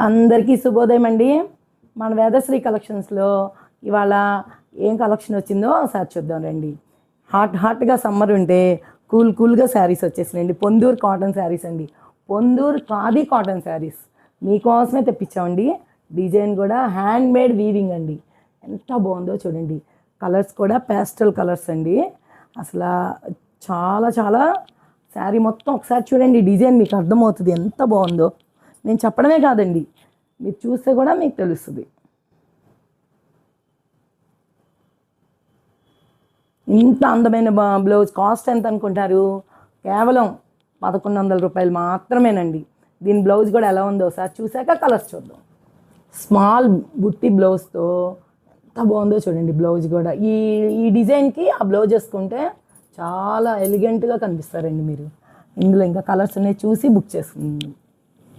అందరికీ శుభోదయం అండి. మన వేదశ్రీ కలెక్షన్స్లో ఇవాళ ఏం కలెక్షన్ వచ్చిందో ఒకసారి చూద్దాం రండి. హాట్గా సమ్మర్ ఉంటే కూల్గా శారీస్ వచ్చేసినాయండి. పొందూరు కాటన్ శారీస్ అండి. పొందూరు ఖాదీ కాటన్ శారీస్ మీకోసమే తెప్పించామండి. డిజైన్ కూడా హ్యాండ్ మేడ్ వీవింగ్ అండి. ఎంత బాగుందో చూడండి. కలర్స్ కూడా పేస్టల్ కలర్స్ అండి. అసలు చాలా చాలా శారీ మొత్తం ఒకసారి చూడండి. డిజైన్ మీకు అర్థమవుతుంది ఎంత బాగుందో. నేను చెప్పడమే కాదండి, మీరు చూస్తే కూడా మీకు తెలుస్తుంది. ఇంత అందమైన బ్లౌజ్ కాస్ట్ ఎంత అనుకుంటారు? కేవలం 1100 రూపాయలు మాత్రమేనండి. దీని బ్లౌజ్ కూడా ఎలా ఉందో ఒకసారి చూశాక కలర్స్ చూద్దాం. స్మాల్ బుట్టి బ్లౌజ్తో ఎంత బాగుందో చూడండి. బ్లౌజ్ కూడా ఈ ఈ డిజైన్కి ఆ బ్లౌజ్ వేసుకుంటే చాలా ఎలిగెంట్గా కనిపిస్తారండి మీరు. ఇందులో ఇంకా కలర్స్ ఉన్నాయి, చూసి బుక్ చేసుకుంది.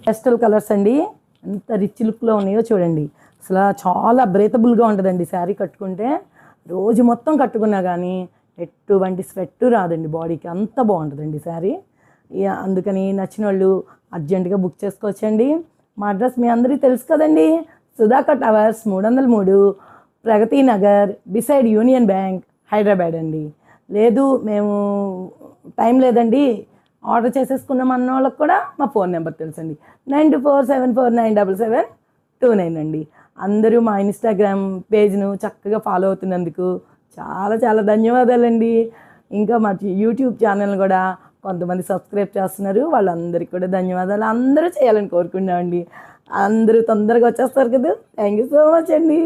పేస్టల్ కలర్స్ అండి, ఎంత రిచ్ లుక్లో ఉన్నాయో చూడండి. అసలు చాలా బ్రేతబుల్గా ఉంటుందండి శారీ కట్టుకుంటే. రోజు మొత్తం కట్టుకున్నా కానీ ఎటువంటి స్వెట్ రాదండి బాడీకి, అంత బాగుంటుందండి శారీ. అందుకని నచ్చిన వాళ్ళు అర్జెంటుగా బుక్ చేసుకోవచ్చండి. మా అడ్రస్ మీ అందరికీ తెలుసు కదండి. Sudhakar towers 303 Pragati Nagar beside union bank Hyderabad అండి. లేదు మేము టైం లేదండి ఆర్డర్ చేసేసుకున్నాం అన్న వాళ్ళకి కూడా మా ఫోన్ నెంబర్ తెలుసండి. 9247497729 అండి. అందరూ మా ఇన్స్టాగ్రామ్ పేజ్ను చక్కగా ఫాలో అవుతున్నందుకు చాలా చాలా ధన్యవాదాలండి. ఇంకా మా యూట్యూబ్ ఛానల్ కూడా కొంతమంది సబ్స్క్రైబ్ చేస్తున్నారు, వాళ్ళందరికీ కూడా ధన్యవాదాలు. అందరూ చేయాలని కోరుకున్నామండి. అందరూ తొందరగా వచ్చేస్తారు కదా. థ్యాంక్ యూ సో మచ్ అండి.